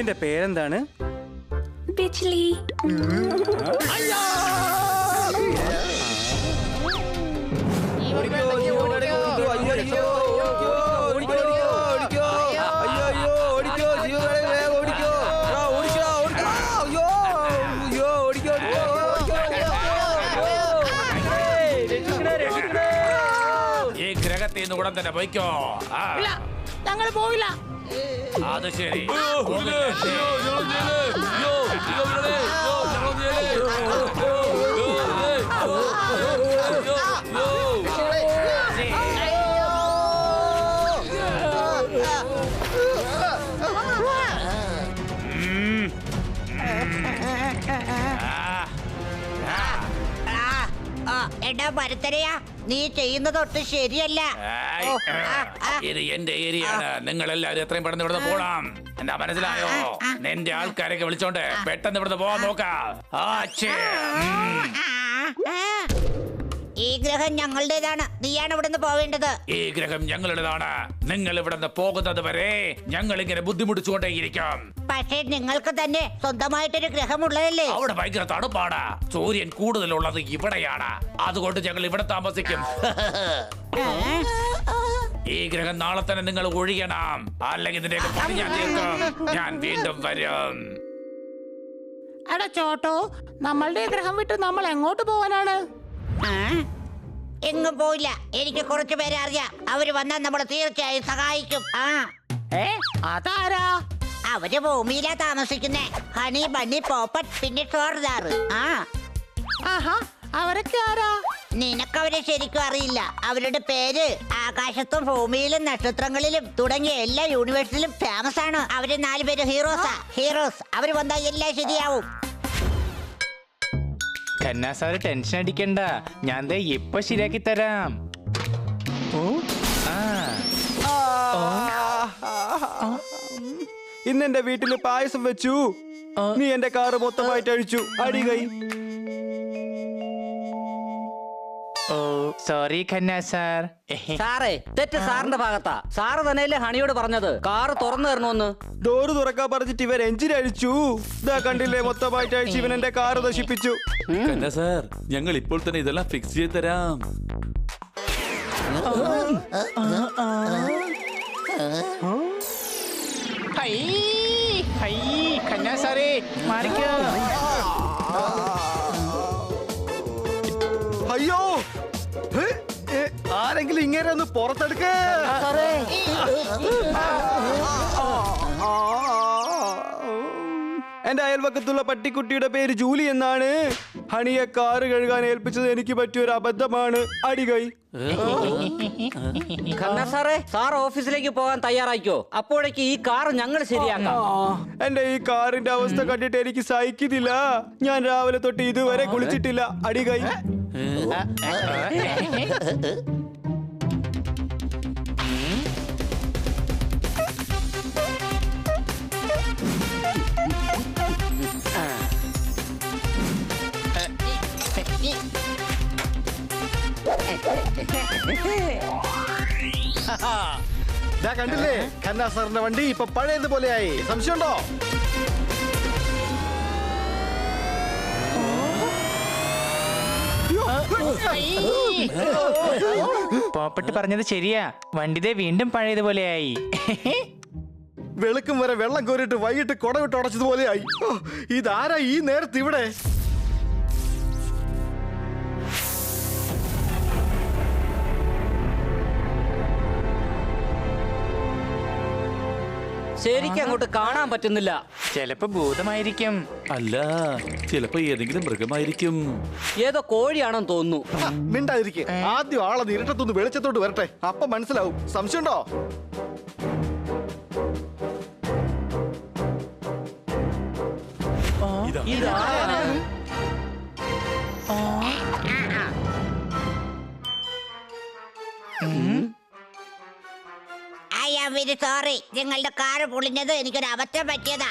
നിന്റെ പേരെന്താണ്? ബിജ്ലി. ഈ ഗ്രഹത്തിൽ നിന്ന് ഉടൻ തന്നെ പോയിക്കോ. ഞങ്ങൾ പോവില്ല. അത് ശരി. എടാ മരത്തരയാ, നീ ചെയ്യുന്നതൊട്ട് ശരിയല്ല. ഇത് എന്റെ ഏരിയയാണ്. നിങ്ങൾ എല്ലാവരും എത്രയും പെട്ടെന്ന് ഇവിടുന്ന് പോണം. എന്താ മനസ്സിലായോ? നിന്റെ ആൾക്കാരൊക്കെ വിളിച്ചോണ്ട് പെട്ടെന്ന് ഇവിടുന്ന് പോവാൻ നോക്കാം. ഈ ഗ്രഹം ഞങ്ങളുടേതാണ്. നീയാണ് ഇവിടുന്ന് പോവേണ്ടത്. ഈ ഗ്രഹം ഞങ്ങളുടേതാണ്. നിങ്ങൾ ഇവിടുന്ന് പോകുന്നത് വരെ ഞങ്ങൾ ഇങ്ങനെ ബുദ്ധിമുട്ടിച്ചുകൊണ്ടേയിരിക്കും. പക്ഷേ നിങ്ങൾക്ക് തന്നെ സ്വന്തമായിട്ടൊരു ഗ്രഹമുള്ളതല്ലേ? അവിടെ ഭയങ്കര തണുപ്പാണ്. സൂര്യൻ കൂടുതലുള്ളത് ഇവിടെയാണ്. അതുകൊണ്ട് ഞങ്ങൾ ഇവിടെ താമസിക്കും. ഈ ഗ്രഹം നാളെ തന്നെ നിങ്ങൾ ഒഴിയണം. അല്ലെങ്കിൽ ഇതിന്റെ പണി ഞാൻ തീർക്കും. ഞാൻ വീണ്ടും വരും. എടാ ചോട്ടോ, നമ്മളുടെ ഗ്രഹം വിട്ട് നമ്മൾ എങ്ങോട്ട് പോവാനാണ്? എങ്ങും പോയില്ല. എനിക്ക് കുറച്ചു പേരെ അറിയാം. അവര് വന്നാൽ നമ്മളെ തീർച്ചയായും സഹായിക്കും. അതാരാ? അവര് ഭൂമിയിലാ താമസിക്കുന്നേ. ഹണി, ബണ്ണി, പോപ്പറ്റ്, പിന്നെ ഷോർദാറ്. ആഹാ, അവരൊക്കെ ആരാ? നിനക്കവരെ ശരിക്കും അറിയില്ല. അവരുടെ പേര് ആകാശത്തും ഭൂമിയിലും നക്ഷത്രങ്ങളിലും തുടങ്ങിയ എല്ലാ യൂണിവേഴ്സിലും ഫേമസ് ആണ്. അവര് 4 പേര് ഹീറോസ്. അവര് വന്നാൽ എല്ലാം ശരിയാവും. ഖന്നാ സാറ് ടെൻഷൻ അടിക്കണ്ട, ഞാൻ ദേ ഇപ്പൊ ശരിയാക്കി തരാം. ഇന്ന് എന്റെ വീട്ടില് പായസം വെച്ചു. നീ എന്റെ കാറ് മൊത്തമായിട്ട് അഴിച്ചു. അടി കൈ. Sorry Khanna sir. സാറേ, തെറ്റ് സാറിന്റെ ഭാഗത്താ. സാറ് തന്നെയല്ലേ ഹണിയോട് പറഞ്ഞത് കാറ് തുറന്നു തരണമെന്ന്? ഡോറ് തുറക്കാൻ പറഞ്ഞിട്ട് ഇവൻ എഞ്ചിൻ അഴിച്ചു. ഇതാ കണ്ടില്ലേ, മൊത്തമായിട്ട് അഴിച്ച് ഇവൻ എന്റെ കാറ് നശിപ്പിച്ചു. സാർ, ഞങ്ങൾ ഇപ്പോൾ തന്നെ ഇതെല്ലാം ഫിക്സ് ചെയ്ത് തരാം. ഖന്നാ സാറേ, മാറിക്കോ. അയ്യോ, ആരെങ്കിലും ഇങ്ങനെ ഒന്ന് പുറത്തെടുക്ക. എന്റെ അയൽവക്കത്തുള്ള പട്ടിക്കുട്ടിയുടെ പേര് ജൂലി എന്നാണ്. ഹണിയെ കാറ് കഴുകാൻ ഏൽപ്പിച്ചത് എനിക്ക് പറ്റിയൊരു അബദ്ധമാണ്. അടികൈ. ഖന്നാ സാറേ, സാർ ഓഫീസിലേക്ക് പോകാൻ തയ്യാറായിക്കോ. അപ്പോഴേക്ക് ഈ കാർ ഞങ്ങൾ ശരിയാക്കാം. എന്റെ ഈ കാറിന്റെ അവസ്ഥ കണ്ടിട്ട് എനിക്ക് സഹിക്കുന്നില്ല. ഞാൻ രാവിലെ തൊട്ട് ഇതുവരെ കുളിച്ചിട്ടില്ല. അടികൈ. കണ്ടില്ലേ, ഖന്നാ സാറിന്റെ വണ്ടി ഇപ്പൊ പഴയതുപോലെയായി. സംശയമുണ്ടോ? പോപ്പട്ട് പറഞ്ഞത് ശരിയാ, വണ്ടിതേ വീണ്ടും പഴയതുപോലെയായി. വെളുക്കും വരെ വെള്ളം കോരിട്ട് വൈകിട്ട് കുടവിട്ട് ഉടച്ചതുപോലെയായി. ഇതാരാ ഈ നേരത്ത് ഇവിടെ? ശരിക്കും അങ്ങോട്ട് കാണാൻ പറ്റുന്നില്ല. ചിലപ്പോ ഭൂതമായിരിക്കും. അല്ല, ചിലപ്പോ ഏതെങ്കിലും മൃഗമായിരിക്കും. ഏതോ കോഴിയാണെന്ന് തോന്നുന്നു. മിണ്ടായിരിക്കെ. ആദ്യം ആളെ ഇരുട്ടത്തൊന്ന് വെളിച്ചത്തോട്ട് വരട്ടെ, അപ്പൊ മനസ്സിലാവും. സംശയമുണ്ടോ? സോറി, നിങ്ങളുടെ കാറ് പൊളിഞ്ഞത് എനിക്കൊരു അബദ്ധം പറ്റിയതാ.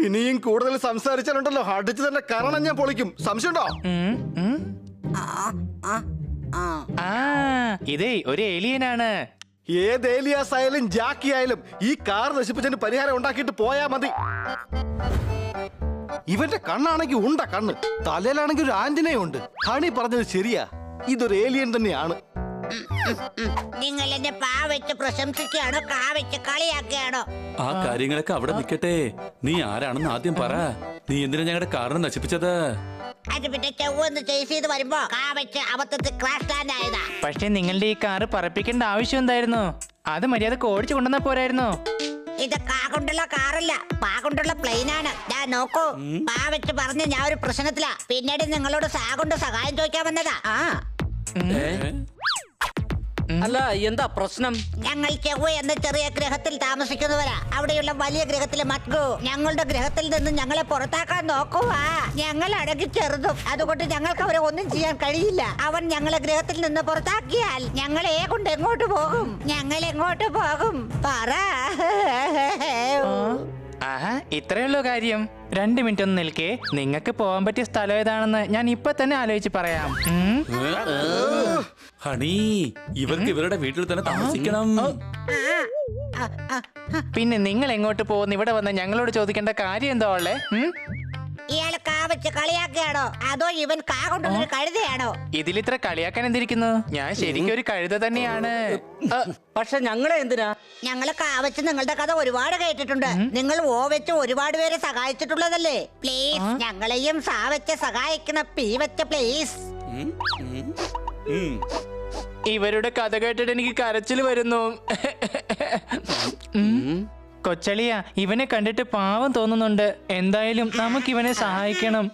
ഇനിയും കൂടുതൽ സംസാരിച്ചാലുണ്ടല്ലോ അടിച്ചു തന്നെ കാരണം ഞാൻ പൊളിക്കും. സംശയമുണ്ടോ? ഇതേ ഒരു ഏലിയനാണ്. ഏത് ഏലിയാസ് ആയാലും ജാക്കി ആയാലും ഈ കാർ നശിപ്പിച്ചതിന് പരിഹാരം ഉണ്ടാക്കിയിട്ട് പോയാ മതി. ഇവന്റെ കണ്ണാണെങ്കിൽ ഉണ്ട കണ്ണ്, തലയിലാണെങ്കിൽ ഒരു ആന്റിനയും ഉണ്ട്. ഹണി പറഞ്ഞത് ശരിയാ, ഇതൊരു ഏലിയൻ തന്നെയാണ്. നിങ്ങൾ എന്നെ പാ വെച്ച് പ്രശംസിക്കുകയാണോ കാ വെച്ച് കളിയാക്കുകയാണോ? ആ കാര്യങ്ങളൊക്കെ അവിടെ നിൽക്കട്ടെ. നീ ആരാണെന്ന് ആദ്യം പറ. നീ എന്തിനാ ഞങ്ങളുടെ കാറിനെ നശിപ്പിച്ചത്? അത് പിന്നെ ചൊവ്വൊന്ന് ചേസ് ചെയ്ത് വരുമ്പോ കാ വെച്ച് അബദ്ധത്തിൽ ക്രാഷ് ലാൻഡ് ആയതാ. പക്ഷെ നിങ്ങളുടെ ഈ കാറ് പറപ്പിക്കേണ്ട ആവശ്യം എന്തായിരുന്നു? അത് മര്യാദക്ക് ഓടിച്ചു കൊണ്ടുവന്നാ പോരായിരുന്നോ? ഇത് കാ കൊണ്ടുള്ള കാറല്ല, പാ കൊണ്ടുള്ള പ്ലെയിനാണ്. ഞാൻ നോക്കൂ, പാ വെച്ച് പറഞ്ഞ് ഞാൻ ഒരു പ്രശ്നത്തിലാ. പിന്നീട് നിങ്ങളോട് സാ കൊണ്ട് സഹായം ചോദിക്കാൻ വന്നതാ. അല്ല, എന്താ പ്രശ്നം? ഞങ്ങൾ ചൊവ്വ എന്ന ചെറിയ ഗ്രഹത്തിൽ താമസിക്കുന്നവരാ. അവിടെയുള്ള വലിയ ഗ്രഹത്തിലെ മത്ഗു ഞങ്ങളുടെ ഗ്രഹത്തിൽ നിന്ന് ഞങ്ങളെ പുറത്താക്കാൻ നോക്കുവാ. ഞങ്ങൾ അടങ്ങി ചെറുതും, അതുകൊണ്ട് ഞങ്ങൾക്ക് അവരെ ഒന്നും ചെയ്യാൻ കഴിയില്ല. അവൻ ഞങ്ങളെ ഗ്രഹത്തിൽ നിന്ന് പുറത്താക്കിയാൽ ഞങ്ങളെ കൊണ്ട് എങ്ങോട്ട് പോകും? ഞങ്ങൾ എങ്ങോട്ട് പോകും പറ. ആഹാ, ഇത്രയുള്ളൂ കാര്യം. 2 മിനിറ്റ് ഒന്ന് നിൽക്കേ. നിങ്ങൾക്ക് പോകാൻ പറ്റിയ സ്ഥലം ഏതാണെന്ന് ഞാൻ ഇപ്പൊ തന്നെ ആലോചിച്ച് പറയാം. ഹണി, ഇവർക്ക് ഇവരുടെ വീട്ടിൽ തന്നെ താമസിക്കണം. പിന്നെ നിങ്ങൾ എങ്ങോട്ട് പോകുന്നു? ഇവിടെ വന്ന് ഞങ്ങളോട് ചോദിക്കേണ്ട കാര്യം എന്തോ ഉള്ളേ? ഇയാള് കാ വെച്ച് കളിയാക്കുകയാണോ അതോ ഇവൻ കാ കൊണ്ടുള്ളൊരു കഴുതയാണോ? ഇതിലിത്ര കളിയാക്കാൻ എന്തിരിക്കുന്നു? ഞാൻ ശരിക്കും ഒരു കഴുത തന്നെയാണ്. പക്ഷെ ഞങ്ങളെ എന്തിനാ? ഞങ്ങള് കാ വെച്ച് നിങ്ങളുടെ കഥ ഒരുപാട് കേട്ടിട്ടുണ്ട്. നിങ്ങൾ ഓ വെച്ച് ഒരുപാട് പേരെ സഹായിച്ചിട്ടുള്ളതല്ലേ. പ്ലീസ് ഞങ്ങളെയും സാ വെച്ച് സഹായിക്കണം. പി വെച്ച് പ്ലീസ്. ഇവരുടെ കഥ കേട്ടിട്ട് എനിക്ക് കരച്ചിൽ വരുന്നു. കൊച്ചളിയ, ഇവനെ കണ്ടിട്ട് പാവം തോന്നുന്നുണ്ട്. എന്തായാലും നമുക്ക് ഇവനെ സഹായിക്കണം.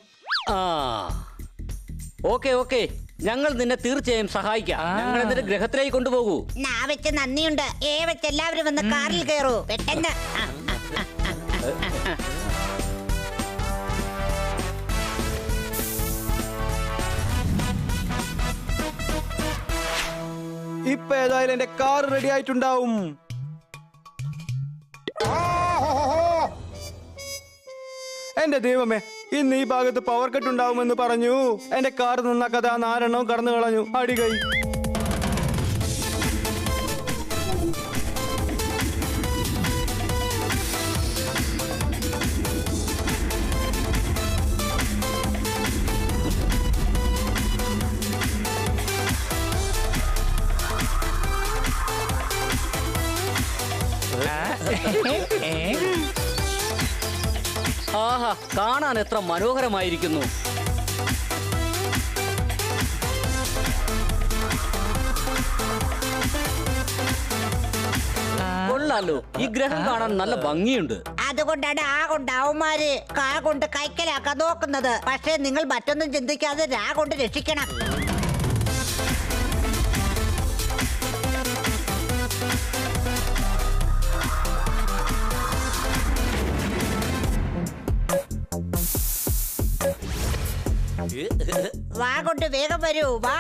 ഓക്കെ, ഞങ്ങൾ നിന്നെ തീർച്ചയായും സഹായിക്കാം. ഞങ്ങൾ എന്നിട്ട് ഗ്രഹത്തിലേക്ക് കൊണ്ടുപോകൂ. നാ വെച്ച് നന്ദിയുണ്ട്. ഏ വെച്ച് എല്ലാവരും വന്ന് കാറിൽ കയറൂ പെട്ടെന്ന്. ഇപ്പൊ ഏതായാലും എന്റെ കാർ റെഡി ആയിട്ടുണ്ടാവും. എന്റെ ദൈവമേ, ഇന്ന് ഈ ഭാഗത്ത് പവർ കട്ട് ഉണ്ടാവുമെന്ന് പറഞ്ഞു. എന്റെ കാർ നന്നാക്കാതെ ആ 4 എണ്ണവും കടന്നു കളഞ്ഞു. അടികൈ. ആഹാ, കാണാൻ എത്ര മനോഹരമായിരിക്കുന്നു. കൊള്ളാലോ, ഈ ഗ്രഹം കാണാൻ നല്ല ഭംഗിയുണ്ട്. അതുകൊണ്ടാണ് ആ കൊണ്ട് അവന്മാര് കാ കൊണ്ട് കൈക്കലാക്കാൻ നോക്കുന്നത്. പക്ഷേ നിങ്ങൾ മറ്റൊന്നും ചിന്തിക്കാതെ രാ കൊണ്ട് രക്ഷിക്കണം. വാ കൊണ്ട് വേഗം വരൂ. വാ.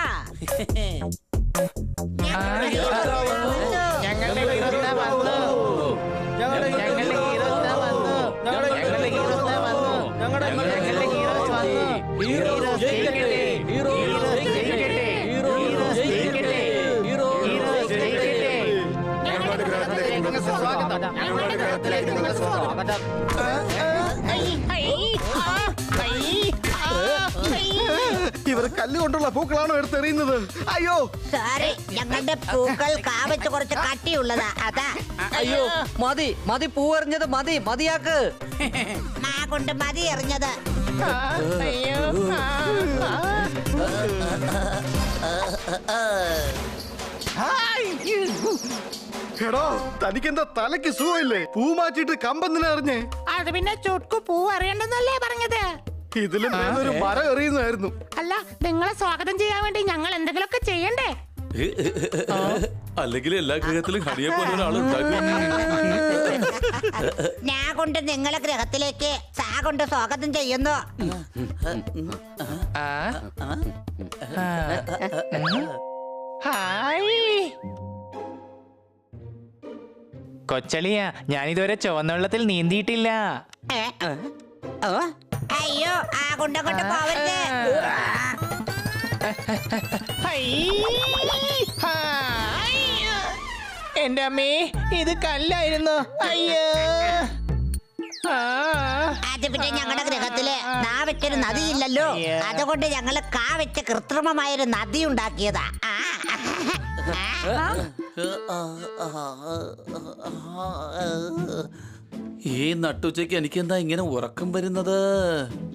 ഇവർ കല്ലുകൊണ്ടുള്ള പൂക്കളാണോ എടുത്തെറിയുന്നത്? അയ്യോ സാറേ, ഞങ്ങളുടെ പൂക്കൾ കാ വെച്ച് കുറച്ച് കട്ടിയുള്ളതാ. അതാ. അയ്യോ, മതി പൂവെറിഞ്ഞത് മതിയാക്ക്. മാ കൊണ്ട് മതി എറിഞ്ഞത്. എടോ, തനിക്കെന്താ തലയ്ക്ക് സുഖമില്ലേ? പൂ മാറ്റിട്ട് കമ്പെന്തിനാ എറിഞ്ഞേ? അത് പിന്നെ ചുട്കു പൂ അറിയണ്ടെന്നല്ലേ പറഞ്ഞത്? ഇതിലും ഒരു മരം എറിയുന്നതായിരുന്നു. അല്ല, നിങ്ങളെ സ്വാഗതം ചെയ്യാൻ വേണ്ടി ഞങ്ങൾ എന്തെങ്കിലുമൊക്കെ ചെയ്യണ്ടേ? അല്ലെങ്കിൽ എല്ലാ ഗ്രഹത്തിലും ഹണിയെ പോലെ ഒരാളുണ്ടാകും. ഞാൻ കൊണ്ട് നിങ്ങളെ ഗ്രഹത്തിലേക്ക് സാ കൊണ്ട് സ്വാഗതം ചെയ്യുന്നു. കൊച്ചളിയ, ഞാനിതുവരെ ചുവന്ന വെള്ളത്തിൽ നീന്തിയിട്ടില്ല. അയ്യോ, ആ കൊണ്ടങ്ങോട്ട് പോവരുത്. എന്റെ അമ്മേ, ഇത് കല്ലായിരുന്നു. അയ്യോ. അത് പിന്നെ ഞങ്ങളുടെ ഗ്രഹത്തില് നാവറ്റൊരു നദിയില്ലല്ലോ, അതുകൊണ്ട് ഞങ്ങള് കാവെച്ച് കൃത്രിമമായൊരു നദി ഉണ്ടാക്കിയതാ. ഈ നട്ടുച്ചയ്ക്ക് എനിക്ക് എന്താ ഇങ്ങനെ ഉറക്കം വരുന്നത്?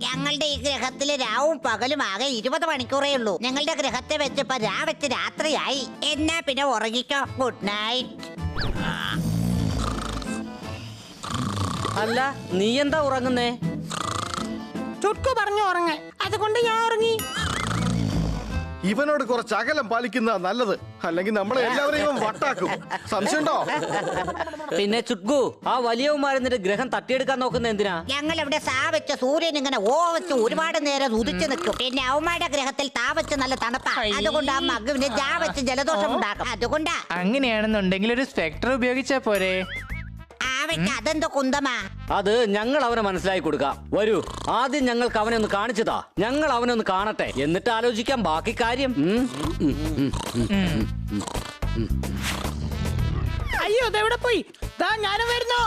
ഞങ്ങളുടെ ഈ ഗ്രഹത്തില് രാവും പകലും ആകെ 20 മണിക്കൂറേ ഉള്ളൂ. ഞങ്ങളുടെ ഗ്രഹത്തെ വെച്ചപ്പോ രാവെച്ച് രാത്രിയായി. എന്നാ പിന്നെ ഉറങ്ങിക്കോ. Good night. അല്ല, നീ എന്താ ഉറങ്ങുന്നേ? ചുട്ടു പറഞ്ഞു ഉറങ്ങാൻ, അതുകൊണ്ട് ഞാൻ ഉറങ്ങി. ഇവനോട് കുറച്ച് അകലം പാലിക്കുന്ന നല്ലത്, അല്ലെങ്കിൽ നമ്മളെ എല്ലാവരെയും ഇവൻ വട്ടാക്കും. സംശയമുണ്ടോ? പിന്നെ ചുട്കു, ആ വലിയവന്മാരെന്നിട്ട് ഗ്രഹം തട്ടിയെടുക്കാൻ നോക്കുന്ന എന്തിനാ? ഞങ്ങൾ ഇവിടെ സാവെച്ച സൂര്യൻ ഇങ്ങനെ ഓവച്ച് ഒരുപാട് നേരം ഉദിച്ചു നിൽക്കും. പിന്നെ അവന്മാരുടെ ഗ്രഹത്തിൽ താവച്ച് നല്ല തണുപ്പാ, അതുകൊണ്ട് ആ മഗുവിന് ജാവച്ച് ജലദോഷം ഉണ്ടാക്കും. അതുകൊണ്ടാ. അങ്ങനെയാണെന്നുണ്ടെങ്കിൽ ഒരു സ്പെക്ടർ ഉപയോഗിച്ചാ പോരെ? അതെന്തോ കുന്തമാ? അത് ഞങ്ങൾ അവനെ മനസ്സിലാക്കി കൊടുക്കാം. വരൂ, ആദ്യം ഞങ്ങൾക്ക് അവനെ ഒന്ന് കാണിച്ചതാ. ഞങ്ങൾ അവനെ ഒന്ന് കാണട്ടെ, എന്നിട്ട് ആലോചിക്കാം ബാക്കി കാര്യം. അയ്യോ, ഇതെവിടെ പോയി? ദാ ഞാനും വരുന്നു.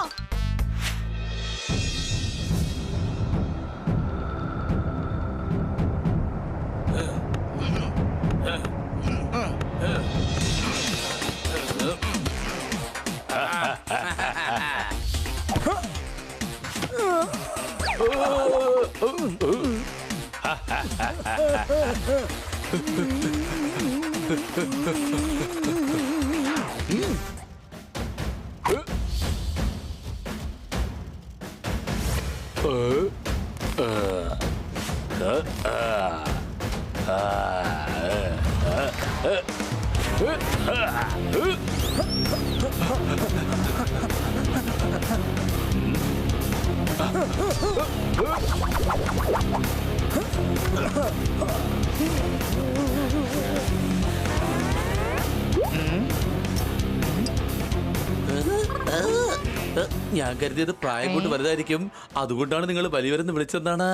ഞാൻ കരുതിയത് പ്രായം കൊണ്ട് വലുതായിരിക്കും, അതുകൊണ്ടാണ് നിങ്ങൾ വലിയവരെന്ന് വിളിച്ചെന്നാണ്.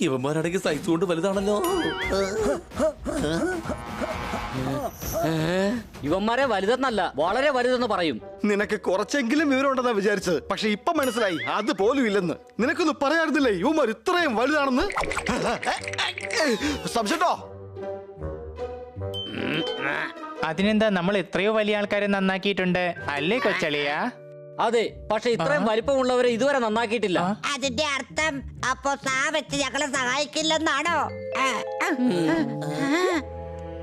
ഇവന്മാരാണെങ്കിൽ സൈസ് കൊണ്ട് വലുതാണല്ലോ. ഇവന്മാരെ വലുതെന്നല്ല, വളരെ വലുതെന്ന് പറയും. നിനക്ക് കുറച്ചെങ്കിലും വിവരമുണ്ടെന്നാ വിചാരിച്ചത്, പക്ഷെ ഇപ്പൊ മനസ്സിലായി അത് പോലും ഇല്ലെന്ന്. നിനക്കൊന്നും പറയാറുന്നില്ലേ ഇവന്മാർ ഇത്രയും വലുതാണെന്ന്? സംശയട്ടോ? അതിനെന്താ, നമ്മൾ എത്രയോ വലിയ ആൾക്കാരെ നന്നാക്കിയിട്ടുണ്ട് അല്ലേ കൊച്ചളിയാ? അതെ, പക്ഷെ ഇത്രയും വലിപ്പമുള്ളവരെ ഇതുവരെ നന്നാക്കിയിട്ടില്ല. അതിന്റെ അർത്ഥം അപ്പോ സാവെച്ച് ഞങ്ങളെ സഹായിക്കില്ലെന്നാണോ?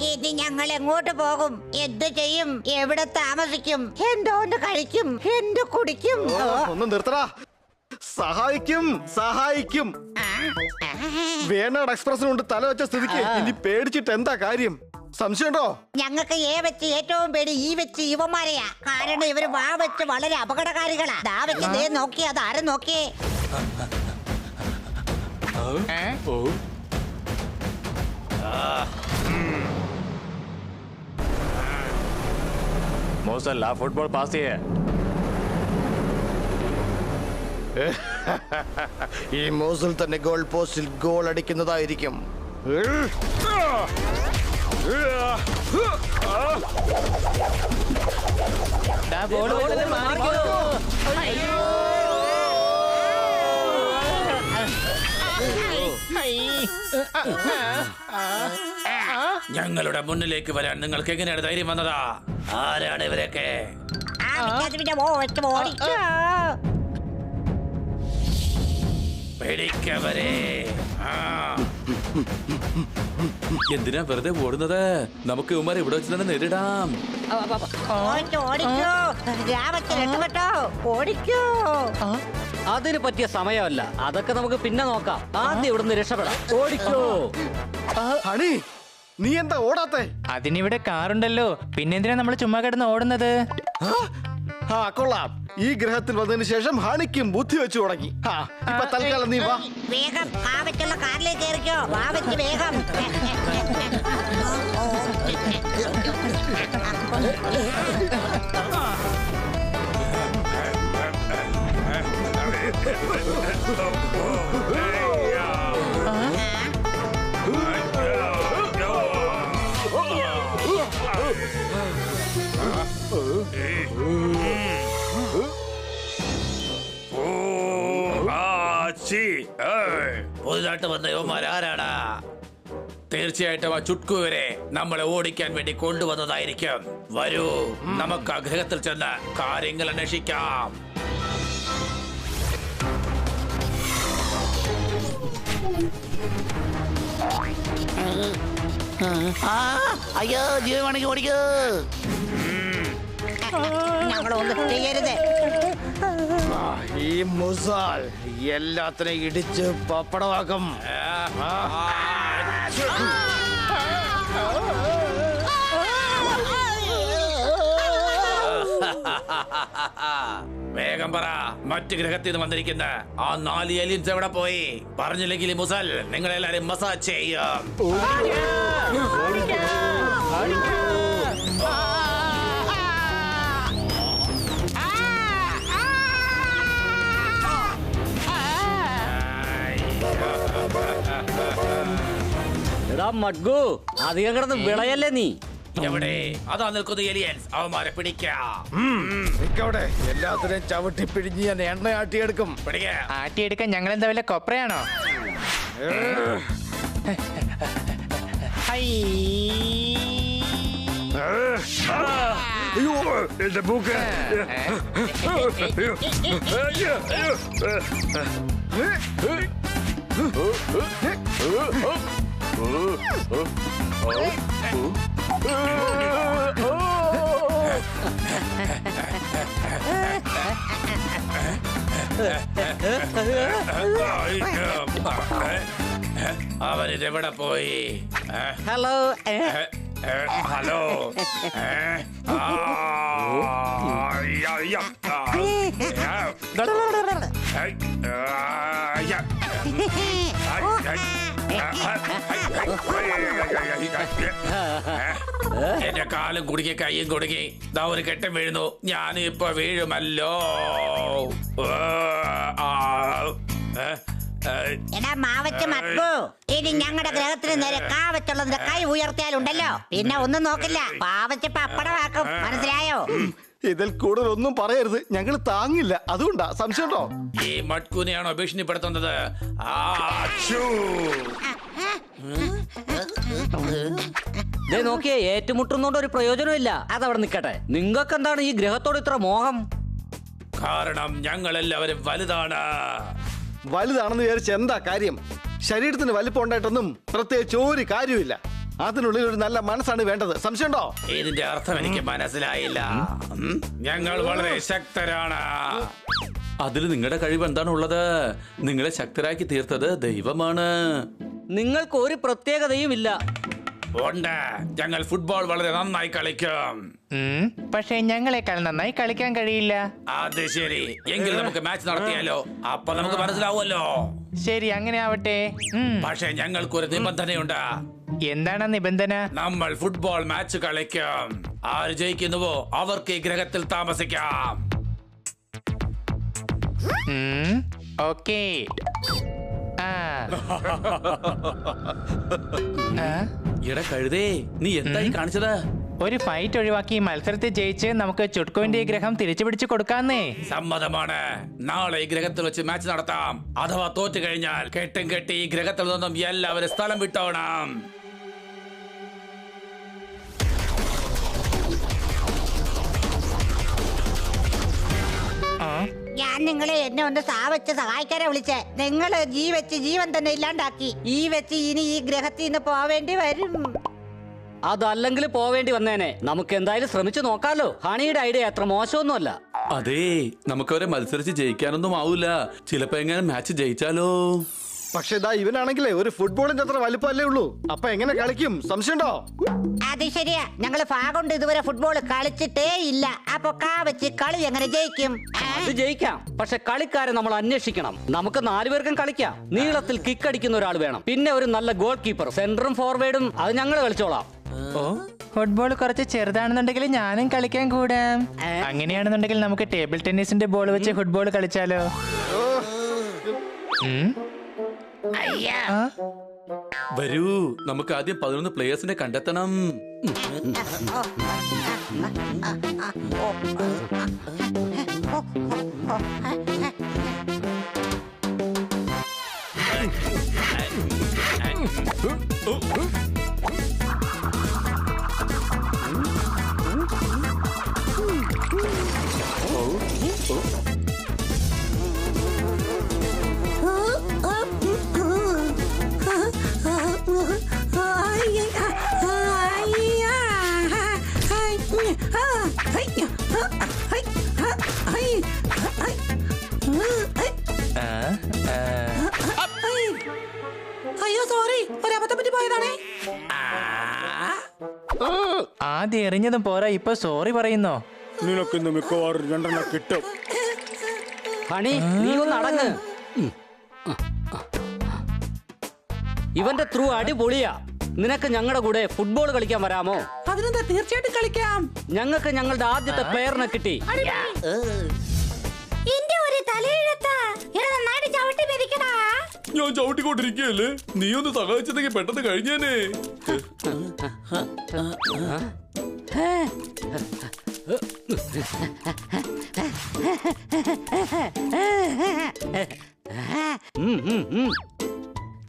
ഇനി ഞങ്ങൾ എങ്ങോട്ട് പോകും? എന്ത് ചെയ്യും? എവിടെ താമസിക്കും? എന്തോന്ന് കഴിക്കും? എന്ത് കുടിക്കും? ഒന്ന് നിർത്തടാ. സഹായിക്കും, സഹായിക്കും. വേണാട് എക്സ്പ്രസിനുണ്ട് തല വെച്ച സ്ഥിതിക്ക് ഇനി പേടിച്ചിട്ട് എന്താ കാര്യം? സംശയമുണ്ടോ? ഞങ്ങൾക്ക് ഏ വെച്ച് ഏറ്റവും പേടി ഈ വെച്ച് ഇവന്മാരെയാ. കാരണം ഇവര് വാ വെച്ച് വളരെ അപകടകാരികളാ. ദാ വെച്ച് ദേ നോക്കി, അത് ആരും നോക്കിയേ. മോസല്ല ഫുട്ബോൾ പാസ് ചെയ്യേ. ഈ മോസിൽ തന്നെ ഗോൾ പോസ്റ്റിൽ ഗോൾ അടിക്കുന്നതായിരിക്കും. ഞങ്ങളുടെ മുന്നിലേക്ക് വരാൻ നിങ്ങൾക്ക് എങ്ങനെയാണ് ധൈര്യം വന്നതാ? ആരാണ് ഇവരൊക്കെ? പിടിക്കവരെ. എന്തിനാ വെറുതെ ഓടുന്നത്? നമുക്ക് ഇവന്മാരെ ഇവിടെ വെച്ച് തന്നെ നേരിടാം. അതിന് പറ്റിയ സമയമല്ല, അതൊക്കെ നമുക്ക് പിന്നെ നോക്കാം. ആദ്യം ഇവിടുന്ന് രക്ഷപ്പെടാം. ഓടിക്കോ. ഹണി, നീ എന്താ ഓടാത്തെ? അതിനിവിടെ കാറുണ്ടല്ലോ, പിന്നെന്തിനാ നമ്മൾ ചുമ്മാ കിടന്ന് ഓടുന്നത്? ആ കൊള്ളാം. ഈ ഗ്രഹത്തിൽ വന്നതിന് ശേഷം ഹണിക്കും ബുദ്ധി വെച്ചു തുടങ്ങി. ഇപ്പൊ തൽക്കാലം നീ വാ. വേഗം കാവറ്റുള്ള കാറിലേക്ക് കയറിക്കോ. വാ വെച്ച് വേഗം. പുതുതായിട്ട് വന്ന യുവമാരാരാണ്? തീർച്ചയായിട്ടും ആ ചുട്കുവരെ നമ്മളെ ഓടിക്കാൻ വേണ്ടി കൊണ്ടുവന്നതായിരിക്കും. വരൂ, നമുക്ക് ആ ഗ്രഹത്തിൽ ചെന്ന് കാര്യങ്ങൾ അന്വേഷിക്കാം. അയ്യോ, ജീവനാണെങ്കിൽ ഓടിക്കോ. ഞങ്ങളൊന്നും ചെയ്യരുത്. ഈ മുസാൽ എല്ലാത്തിനെയും ഇടിച്ച് പപ്പടമാക്കും. വേഗം പറ, മറ്റു ഗ്രഹത്തിൽ നിന്ന് വന്നിരിക്കുന്ന ആ 4 ഏലിയൻസ് എവിടെ പോയി? പറഞ്ഞില്ലെങ്കിൽ മുസൽ നിങ്ങളെല്ലാരും മസാജ് ചെയ്യും. എടാ മഡ്ഗു, അധികം കിടന്ന് വിളയല്ലേ നീ? എവിടെ? അതാ നിൽക്കുന്ന ഏലിയൻസ്, അവന്മാരെ പിടിക്കാം. നിക്കവിടെ, എല്ലാത്തിനെയും ചവിട്ടി പിഴിഞ്ഞ് ഞാൻ എണ്ണ ആട്ടിയെടുക്കും. പിടിക്ക. ആട്ടിയെടുക്കാൻ ഞങ്ങൾ എന്താ വല്ല കൊപ്രയാണോ? ഹൈ. അയ്യോ, എന്റെ മൂക്ക്. അവരിതെവിടെ പോയി? ഹലോ. ഹലോ. എന്റെ കാലും കുടുങ്ങി, കയ്യും കുടുങ്ങി. ദാ ഒരു കെട്ടം വീഴുന്നു. ഞാനിപ്പോ വീഴുമല്ലോ. എടാ മാവച്ച മക്കു, ഇനി ഞങ്ങളുടെ ഗ്രഹത്തിന് നേരെ കാവച്ചുള്ളതിന്റെ കൈ ഉയർത്തിയാലുണ്ടല്ലോ, പിന്നെ ഒന്നും നോക്കില്ല, പാവച്ച പപ്പടമാക്കും. മനസ്സിലായോ? ഇതിൽ കൂടുതൽ ഒന്നും പറയരുത്, ഞങ്ങൾ താങ്ങില്ല. അതുകൊണ്ടാ സംശയമുണ്ടോ? ഈ മട്കുനെയാണോ ഭീഷണിപ്പെടുത്തുന്നത്? ദേ നോക്കിയേ, ഏറ്റുമുട്ടുന്നോണ്ട് ഒരു പ്രയോജനമില്ല. അതവിടെ നിൽക്കട്ടെ. നിങ്ങൾക്ക് എന്താണ് ഈ ഗ്രഹത്തോട് ഇത്ര മോഹം? കാരണം ഞങ്ങൾ എല്ലാവരും വലുതാണ്. വലുതാണെന്ന് വിചാരിച്ച എന്താ കാര്യം? ശരീരത്തിന് വലിപ്പം ഉണ്ടായിട്ടൊന്നും പ്രത്യേകിച്ച് ഒരു കാര്യമില്ല. അതിനുള്ളിൽ ഒരു നല്ല മനസ്സാണ് വേണ്ടത്. സംശയമുണ്ടോ? ഇതിന്റെ അർത്ഥം എനിക്ക് മനസ്സിലായില്ല. ഞങ്ങൾ വളരെ ശക്തരാണ്. അതിൽ നിങ്ങളുടെ കഴിവ് എന്താണ് ഉള്ളത്? നിങ്ങളെ ശക്തരാക്കി തീർത്തത് ദൈവമാണ്. നിങ്ങൾക്ക് ഒരു പ്രത്യേകതയും ഇല്ല. ഉണ്ട്, ഞങ്ങൾ ഫുട്ബോൾ വളരെ നന്നായി കളിക്കും. പക്ഷെ ഞങ്ങളെക്കാൾ നന്നായി കളിക്കാൻ കഴിയില്ല. അത് ശരി, എങ്കിൽ നമുക്ക് മാച്ച് നടത്തിയാലോ? അപ്പൊ നമുക്ക് മനസ്സിലാവുമല്ലോ. ശരി, അങ്ങനെ ആവട്ടെ. പക്ഷെ ഞങ്ങൾക്കൊരു നിബന്ധനയുണ്ട്. എന്താണ് നിബന്ധന? നമ്മൾ ഫുട്ബോൾ മാച്ച് കളിക്കും. ആര് ജയിക്കുന്നുവോ അവർക്ക് ഈ ഗ്രഹത്തിൽ താമസിക്കാം. ഓക്കേ. എടാ കഴുതേ, നീ എന്തായി കാണിച്ചത്? ഒരു ഫൈറ്റ് ഒഴിവാക്കി മത്സരത്തിൽ ജയിച്ച് നമുക്ക് ചുട്കുവിന്റെ ഈ ഗ്രഹം തിരിച്ചു പിടിച്ചു കൊടുക്കാന്നേ. സമ്മതമാണ്. നാളെ ഈ ഗ്രഹത്തിൽ വെച്ച് മാച്ച് നടത്താം. അഥവാ തോറ്റു കഴിഞ്ഞാൽ കെട്ടും കെട്ടി ഈ ഗ്രഹത്തിൽ നിന്നും എല്ലാവരും സ്ഥലം വിട്ടോണം. ഞാൻ നിങ്ങളെ എന്നെ ഒന്ന് സാവച്ച് സഹായിക്കാനാ വിളിച്ചേ. നിങ്ങള് ജീവൻ തന്നെ ഇല്ലാണ്ടാക്കി. ഇനി ഈ ഗ്രഹത്തിൽ നിന്ന് പോവേണ്ടി വരും. അതല്ലെങ്കിൽ പോവേണ്ടി വന്നേനെ. നമുക്ക് എന്തായാലും ശ്രമിച്ചു നോക്കാലോ. ഹണിയുടെ ഐഡിയ അത്ര മോശമൊന്നുമല്ല. അതേ, നമുക്കവരെ മത്സരിച്ച് ജയിക്കാനൊന്നും ആവൂല. ചിലപ്പോ എങ്ങനെ മാച്ച് ജയിച്ചാലോ? പക്ഷെ ഇതാ ഇവനാണെങ്കിലേ ഒരു ഫുട്ബോളിന്റെ അത്ര വലിപ്പമല്ലേ ഉള്ളൂ. അപ്പൊ എങ്ങനെ കളിക്കും? സംശയമുണ്ടോ? അത് ശരിയാ, ഞങ്ങള് ഭാഗമുണ്ട് ഇതുവരെ ഫുട്ബോൾ കളിച്ചിട്ടേ ഇല്ല. അപ്പൊ വെച്ച് കളി എങ്ങനെ ജയിക്കും? അത് ജയിക്കാം, പക്ഷെ കളിക്കാരെ നമ്മൾ അന്വേഷിക്കണം. നമുക്ക് 4 പേർക്കും കളിക്കാം. നീളത്തിൽ കിക്ക് അടിക്കുന്ന ഒരാൾ വേണം. പിന്നെ ഒരു നല്ല ഗോൾ കീപ്പർ, സെന്ററും ഫോർവേഡും. അത് ഞങ്ങൾ കളിച്ചോളാം. ഫുട്ബോൾ കുറച്ച് ചെറുതാണെന്നുണ്ടെങ്കിൽ ഞാനും കളിക്കാൻ കൂടാം. അങ്ങനെയാണെന്നുണ്ടെങ്കിൽ നമുക്ക് ടേബിൾ ടെന്നീസിന്റെ ബോൾ വെച്ച് ഫുട്ബോൾ കളിച്ചാലോ? വരൂ, നമുക്ക് ആദ്യം 11 പ്ലേയേഴ്സിനെ കണ്ടെത്തണം. അയ്യോ സോറി ഒരബദ്ധം പറ്റി പോയതാണേ. ആദ്യം എറിഞ്ഞതും പോരാ ഇപ്പൊ സോറി പറയുന്നോ? നിനക്കിന്ന് മിക്കവാറും 2 കിട്ടും. ഹണി നീ ഒന്ന് അടങ്ങ്. ഇവന്റെ ത്രൂ അടിപൊളിയാ. നിനക്ക് ഞങ്ങളുടെ കൂടെ ഫുട്ബോൾ കളിക്കാൻ വരാമോ? അതിനെന്താ, തീർച്ചയായിട്ടും കളിക്കാം. ഞങ്ങൾക്ക് ഞങ്ങളുടെ ആദ്യത്തെ പേരിനെ കിട്ടി. എന്റെ ഒരു തലയിഴത്താ, നന്നായിട്ട് ചവിട്ടി മെതിക്കടാ. ഞാൻ ചവിട്ടിക്കൊണ്ടിരിക്കുകയല്ലേ, നീ ഒന്ന് സഹായിച്ചതെങ്കിൽ പെട്ടെന്ന് കഴിഞ്ഞേനെ.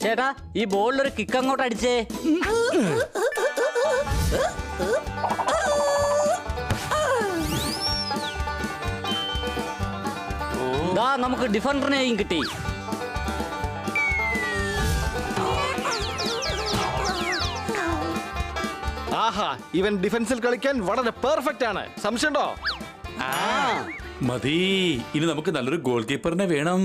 ചേട്ടാ ഈ ബോളിലൊരു കിക്ക് അങ്ങോട്ട് അടിച്ചേ. നമുക്ക് ഡിഫൻഡറിനെയും കിട്ടി. ആഹാ, ഇവൻ ഡിഫൻസിൽ കളിക്കാൻ വളരെ പെർഫെക്റ്റ് ആണ്. സംശയമുണ്ടോ? മതി, ഇനി നമുക്ക് നല്ലൊരു ഗോൾ കീപ്പറിനെ വേണം.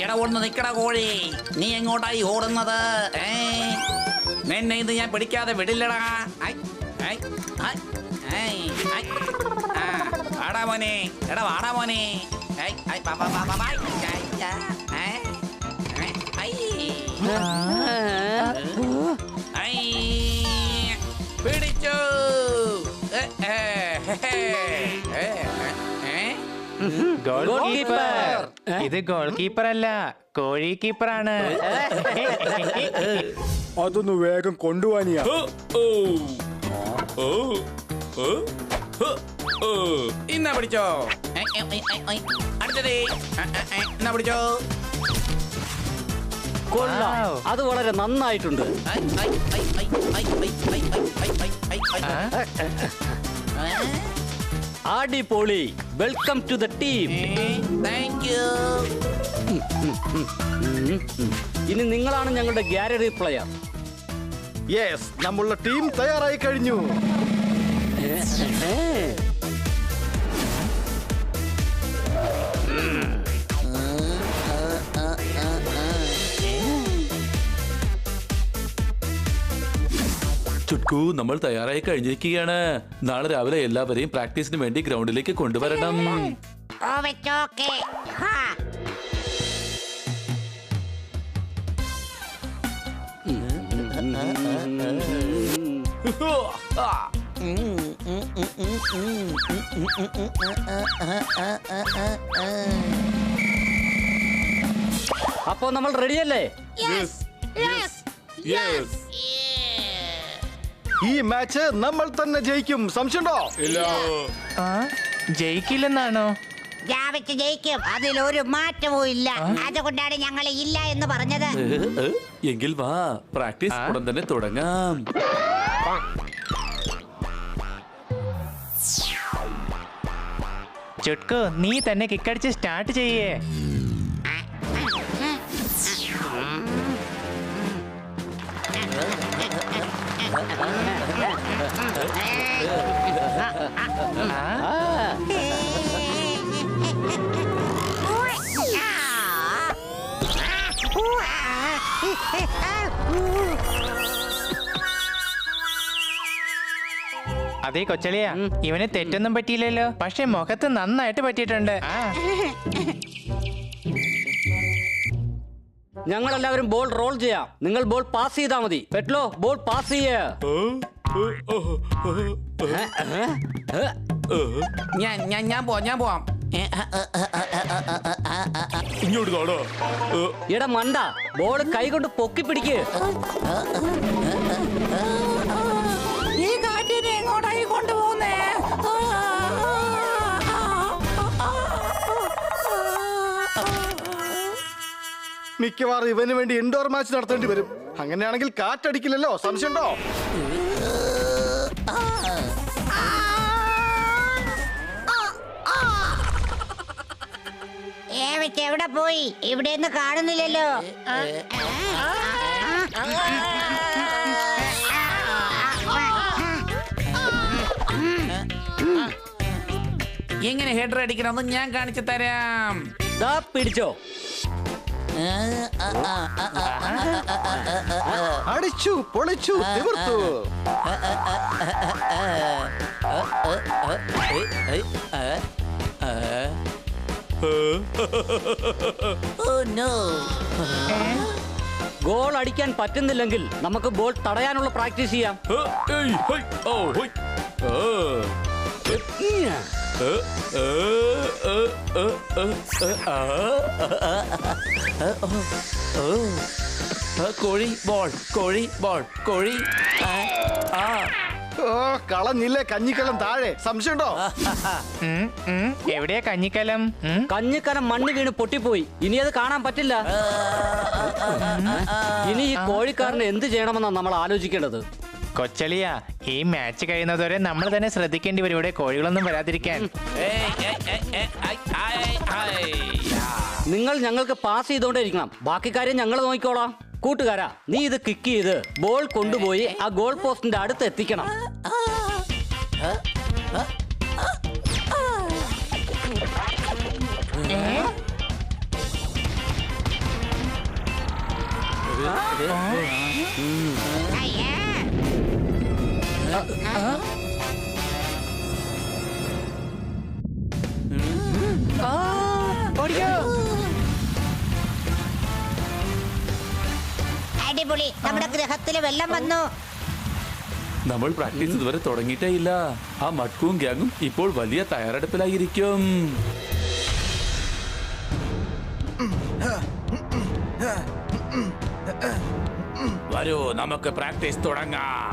എടാ ഒന്ന് നിക്കട കോഴി, നീ എങ്ങോട്ടായി ഓടുന്നത്? നിന്നെ ഇത് ഞാൻ പിടിക്കാതെ വിടില്ലടാ. ആടാ മോനെ, എടാ വാടാ മോനെ. പിടിച്ചു. Goal keeper. ഇത് ഗോൾ കീപ്പർ അല്ല, കോഴി കീപ്പറാണ്. അതൊന്ന് വേഗം കൊണ്ടുപോവാനിയാ. ഇന്നാ പിടിച്ചോ. അടുത്തത് എന്നാ പിടിച്ചോ. കൊള്ളാം, അത് വളരെ നന്നായിട്ടുണ്ട്. അടിപൊളി. Welcome to the team. Thank you. ഇനി നിങ്ങളാണ് ഞങ്ങളുടെ ഗാലറി പ്ലെയർ. യെസ്, നമ്മളുടെ ടീം തയ്യാറായി കഴിഞ്ഞു. ചുട്കു, നമ്മൾ തയ്യാറായി കഴിഞ്ഞിരിക്കുകയാണ്. നാളെ രാവിലെ എല്ലാവരെയും പ്രാക്ടീസിന് വേണ്ടി ഗ്രൗണ്ടിലേക്ക് കൊണ്ടുവരണം. അപ്പോ നമ്മൾ റെഡിയല്ലേ? ഈ മാച്ച് നമ്മൾ തന്നെ ജയിക്കും. സംശയമുണ്ടോ? ജയിക്കില്ലെന്നാണോ? ജയിക്കും, അതിലൊരു മാറ്റവും ഇല്ല. അതുകൊണ്ടാണ് ഞങ്ങൾ ഇല്ല എന്ന് പറഞ്ഞത്. എങ്കിൽ വാ, പ്രാക്ടീസ് ഉടൻ തന്നെ തുടങ്ങാം. ചുട്കു, നീ തന്നെ കിക്കടിച്ച് സ്റ്റാർട്ട് ചെയ്യേ. അതേ കൊച്ചളിയാ, ഇവന് തെറ്റൊന്നും പറ്റിയില്ലല്ലോ. പക്ഷെ മുഖത്ത് നന്നായിട്ട് പറ്റിയിട്ടുണ്ട്. ഞങ്ങളെല്ലാവരും ബോൾ റോൾ ചെയ്യാം. നിങ്ങൾ ബോൾ പാസ് ചെയ്താൽ മതി. പെട്ലോ, ബോൾ പാസ് ചെയ്യ. ഞാൻ പോവാം. ഇങ്ങോട്ട് കാണോ. എടാ മണ്ട, ബോൾ കൈകൊണ്ട് പൊക്കി പിടിക്ക്. ഈ കാറ്റിനെ എങ്ങോട്ടായി കൊണ്ടുപോകുന്നേ? മിക്കവാറും ഇവന് വേണ്ടി ഇൻഡോർ മാച്ച് നടത്തേണ്ടി വരും. അങ്ങനെയാണെങ്കിൽ കാറ്റടിക്കില്ലല്ലോ, സംശയമുണ്ടോ? എവിടെ പോയി? ഇവിടെ ഒന്നും കാണുന്നില്ലല്ലോ. എങ്ങനെ ഹെഡർ അടിക്കണമെന്ന് ഞാൻ കാണിച്ചു തരാം. പിടിച്ചോ. അടിച്ചു, പൊളിച്ചു, തീർത്തു. ഗോൾ അടിക്കാൻ പറ്റുന്നില്ലെങ്കിൽ നമുക്ക് ബോൾ തടയാനുള്ള പ്രാക്ടീസ് ചെയ്യാം. കോഴി ബോൾ, കോഴി ബോൾ, കോഴി. കളഞ്ഞില്ലേ കഞ്ഞിക്കലം താഴെ, സംശയമുണ്ടോ? എവിടെയാ കഞ്ഞിക്കലം? കഞ്ഞിക്കലം മണ്ണ് വീണ് പൊട്ടിപ്പോയി. ഇനി അത് കാണാൻ പറ്റില്ല. ഇനി ഈ കോഴിക്കാരന് എന്ത് ചെയ്യണമെന്നാണ് നമ്മൾ ആലോചിക്കേണ്ടത്. കൊച്ചളിയ, ഈ മാച്ച് കഴിയുന്നതുവരെ നമ്മൾ തന്നെ ശ്രദ്ധിക്കേണ്ടി വരും ഇവിടെ കോഴികളൊന്നും വരാതിരിക്കാൻ. നിങ്ങൾ ഞങ്ങൾക്ക് പാസ് ചെയ്തോണ്ടിരിക്കണം. ബാക്കി കാര്യം ഞങ്ങൾ നോക്കിക്കോളാം. കൂട്ടുകാരാ, നീ ഇത് കിക്ക് ചെയ്ത് ബോൾ കൊണ്ടുപോയി ആ ഗോൾ പോസ്റ്റിന്റെ അടുത്ത് എത്തിക്കണം. അടിപൊളി, നമ്മുടെ ഗ്രഹത്തില് വെള്ളം വന്നു. നമ്മൾ പ്രാക്ടീസ് ഇതുവരെ തുടങ്ങിയിട്ടേ ഇല്ല. ആ മട്കുവും ഗ്യാങ്ങും ഇപ്പോൾ വലിയ തയ്യാറെടുപ്പിലായിരിക്കും. വരൂ, നമുക്ക് പ്രാക്ടീസ് തുടങ്ങാം.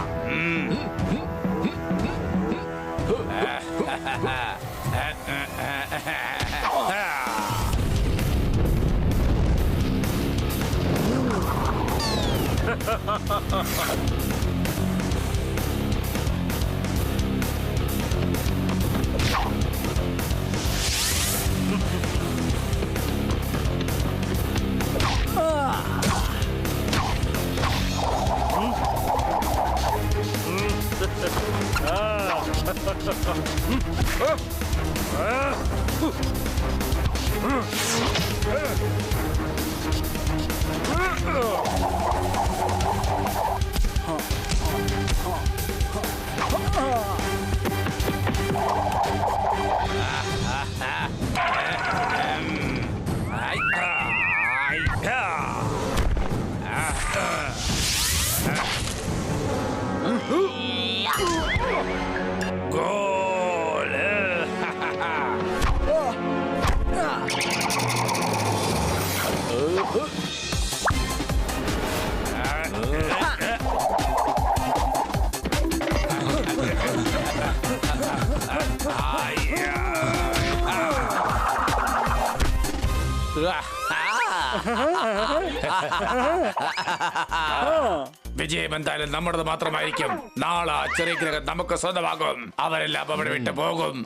വിജയം എന്തായാലും നമ്മുടേത് മാത്രമായിരിക്കും. നാളെ ചെറിയ ഗ്രഹം നമുക്ക് സ്വന്തമാകും. അവരെല്ലാം അവിടെ വിട്ടു പോകും.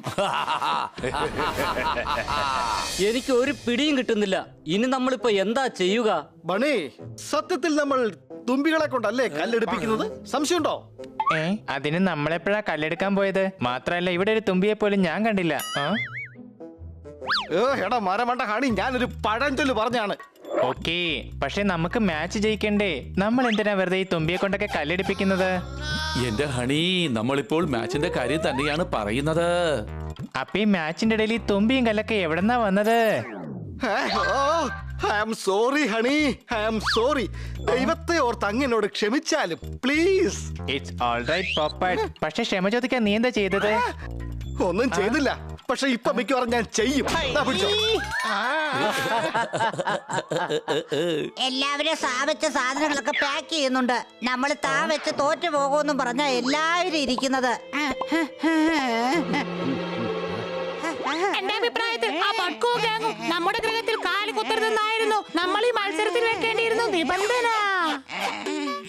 എനിക്ക് ഒരു പിടിയും കിട്ടുന്നില്ല. ഇനി നമ്മളിപ്പോ എന്താ ചെയ്യുക? ബണി, സത്യത്തിൽ നമ്മൾ തുമ്പികളെ കൊണ്ടല്ലേ കല്ലെടുപ്പിക്കുന്നത്? സംശയമുണ്ടോ? അതിന് നമ്മളെപ്പോഴാ കല്ലെടുക്കാൻ പോയത്? മാത്രല്ല ഇവിടെ ഒരു തുമ്പിയെ പോലും ഞാൻ കണ്ടില്ല. എടാ മരമണ്ട ഹണി, ഞാനൊരു പഴഞ്ചൊല്ല് പറഞ്ഞാണ്. ഓക്കേ, പക്ഷെ നമുക്ക് മാച്ച് ജയിക്കണ്ടേ? നമ്മൾ എന്തിനാ വെറുതെ ഈ തുമ്പിയെ കൊണ്ടൊക്കെ കല്ലെടുപ്പിക്കുന്നത്? എന്റെ ഹണി, നമ്മളിപ്പോൾ മാച്ചിന്റെ കാര്യം തന്നെയാണ് പറയുന്നത്. അപ്പൊ ഈ മാച്ചിന്റെ ഇടയിൽ ഈ തുമ്പിയും കല്ലൊക്കെ എവിടെന്നാ വന്നത്? I am sorry honey, I am sorry. ദൈവത്തെ ഓർത്ത് അങ്ങനോട് ക്ഷമിച്ചാലും പ്ലീസ്. It's alright poppet. പക്ഷെ ക്ഷമ ചോദിക്കാൻ നീ എന്താ ചെയ്തത്? ഒന്നും ചെയ്തില്ല, പക്ഷെ ഇപ്പൊ മിക്കവാറും ഞാൻ ചെയ്യും. എല്ലാവരും സാവച്ച സാധനങ്ങളൊക്കെ പാക്ക് ചെയ്യുന്നുണ്ട്. നമ്മൾ താ വെച്ച് തോറ്റു പോകുമെന്നും പറഞ്ഞാ എല്ലാവരും ഇരിക്കുന്നത്. എന്റെ അഭിപ്രായത്തിൽ ആ ബഡ്കോ ഗ്യാങ്ങും നമ്മുടെ ഗ്രഹത്തിൽ കാല് കുത്തരുതെന്നായിരുന്നു നമ്മൾ ഈ മത്സരത്തിന് വേണ്ടി നിബന്ധന.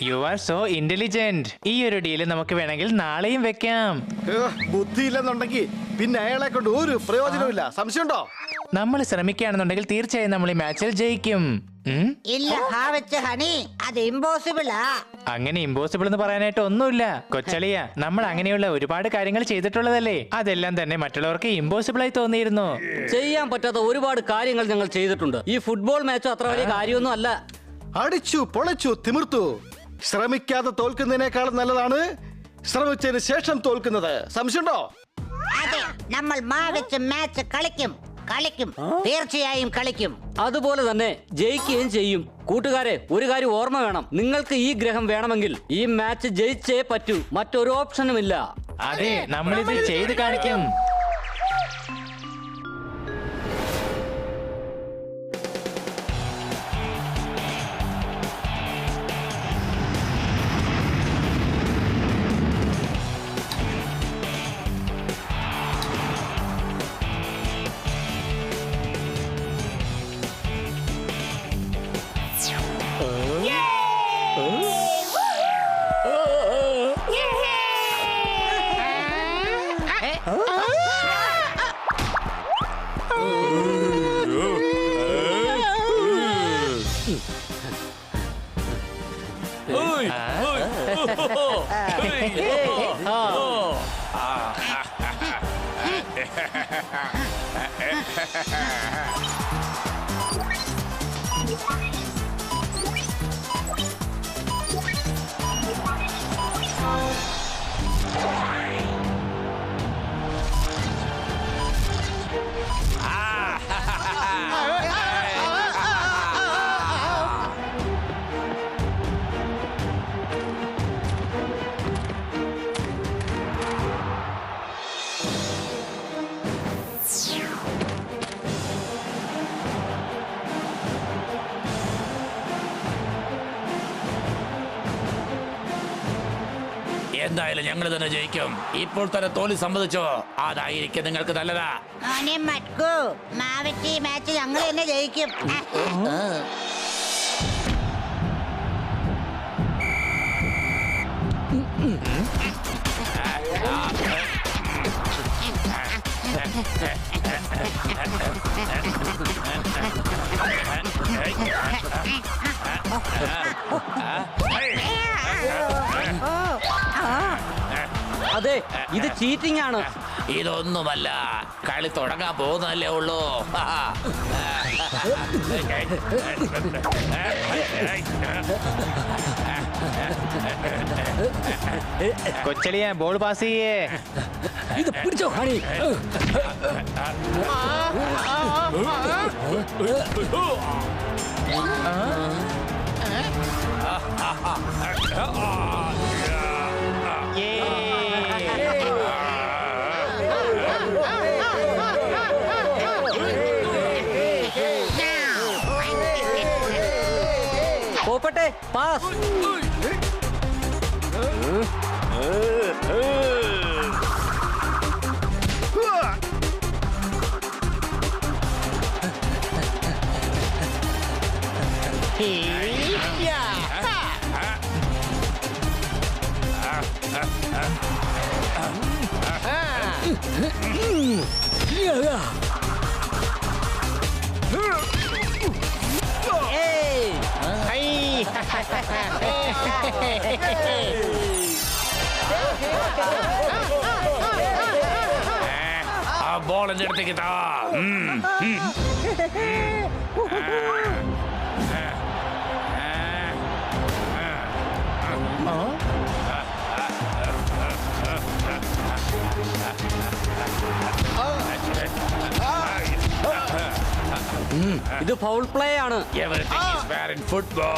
You are so intelligent. ഈ ഒരു ഡീല് നമുക്ക് വേണമെങ്കിൽ നാളെയും വെക്കാം. ബുദ്ധിയില്ലെന്നുണ്ടെങ്കിൽ പിന്നെ അയാളെ കൊണ്ട് ഒരു പ്രയോജനമില്ല. സംശയമുണ്ടോ? നമ്മൾ ശ്രമിക്കുകയാണെന്നുണ്ടെങ്കിൽ തീർച്ചയായും നമ്മൾ ഈ മാച്ചിൽ ജയിക്കും. ഇല്ല ഹാവച്ച് ഹണി, അത് ഇമ്പോസിബിളാ. അങ്ങനെ ഇമ്പോസിബിൾ എന്ന് പറയാനായിട്ട് ഒന്നുമില്ല കൊച്ചളിയ. നമ്മൾ അങ്ങനെയുള്ള ഒരുപാട് കാര്യങ്ങൾ ചെയ്തിട്ടുള്ളതല്ലേ. അതെല്ലാം തന്നെ മറ്റുള്ളവർക്ക് ഇമ്പോസിബിൾ ആയി തോന്നിയിരുന്നു. ചെയ്യാൻ പറ്റാത്ത ഒരുപാട് കാര്യങ്ങൾ ഞങ്ങൾ ചെയ്തിട്ടുണ്ട്. ഈ ഫുട്ബോൾ മാച്ച് അത്ര വലിയ കാര്യമൊന്നും അല്ല. അടിച്ചു പൊളച്ചു തിമിർത്തു. ശ്രമിക്കാതെ തോൽക്കുന്നതിനേക്കാളും നല്ലതാണ് ശ്രമിച്ചതിന് ശേഷം തോൽക്കുന്നത്. സംശയമുണ്ടോ? അതെ, നമ്മൾ മാവച്ച് മാച്ച് കളിക്കും കളിക്കും, തീർച്ചയായും കളിക്കും. അതുപോലെ തന്നെ ജയിക്കുകയും ചെയ്യും. കൂട്ടുകാരെ, ഒരു കാര്യം ഓർമ്മ വേണം. നിങ്ങൾക്ക് ഈ ഗ്രഹം വേണമെങ്കിൽ ഈ മാച്ച് ജയിച്ചേ പറ്റൂ. മറ്റൊരു ഓപ്ഷനും ഇല്ല. അതെ, നമ്മളിത് ചെയ്ത് കാണിക്കും. എന്തായാലും ഞങ്ങൾ തന്നെ ജയിക്കും. ഇപ്പോൾ തന്നെ തോൽവി സമ്മതിച്ചോ? അതായിരിക്കും നിങ്ങൾക്ക് നല്ലതാ. മാവച്ച് മാച്ച് ഞങ്ങൾ തന്നെ ജയിക്കും. അതെ, ഇത് ചീറ്റിംഗ് ആണ്. ഇതൊന്നുമല്ല, കളി തുടങ്ങാൻ പോകുന്നതല്ലേ ഉള്ളൂ. കൊച്ചളിയ, ബോൾ പാസ് ചെയ്യേ. ഇത് പിടിച്ചോ ഹണി. പോപ്പട്ടെ, പാസ്. ആ ബോൾ എന്റെ അടുത്തേക്ക് താ. ഇത് ഫൗൾ പ്ലേ ആണ്. Everything is fair in football.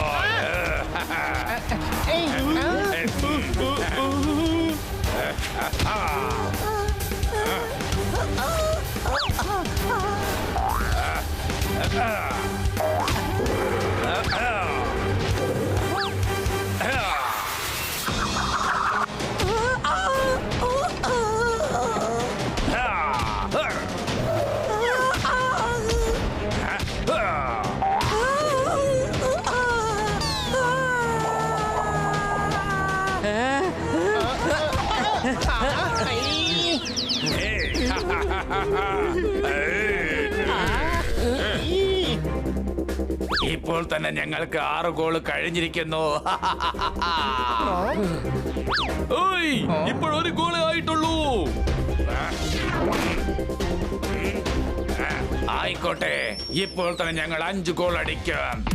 ഇപ്പോൾ തന്നെ ഞങ്ങൾക്ക് 6 ഗോൾ കഴിഞ്ഞിരിക്കുന്നു. ഇപ്പോഴൊരു ഗോളേ ആയിട്ടുള്ളൂ. ആയിക്കോട്ടെ, ഇപ്പോൾ തന്നെ ഞങ്ങൾ 5 ഗോൾ അടിക്കും.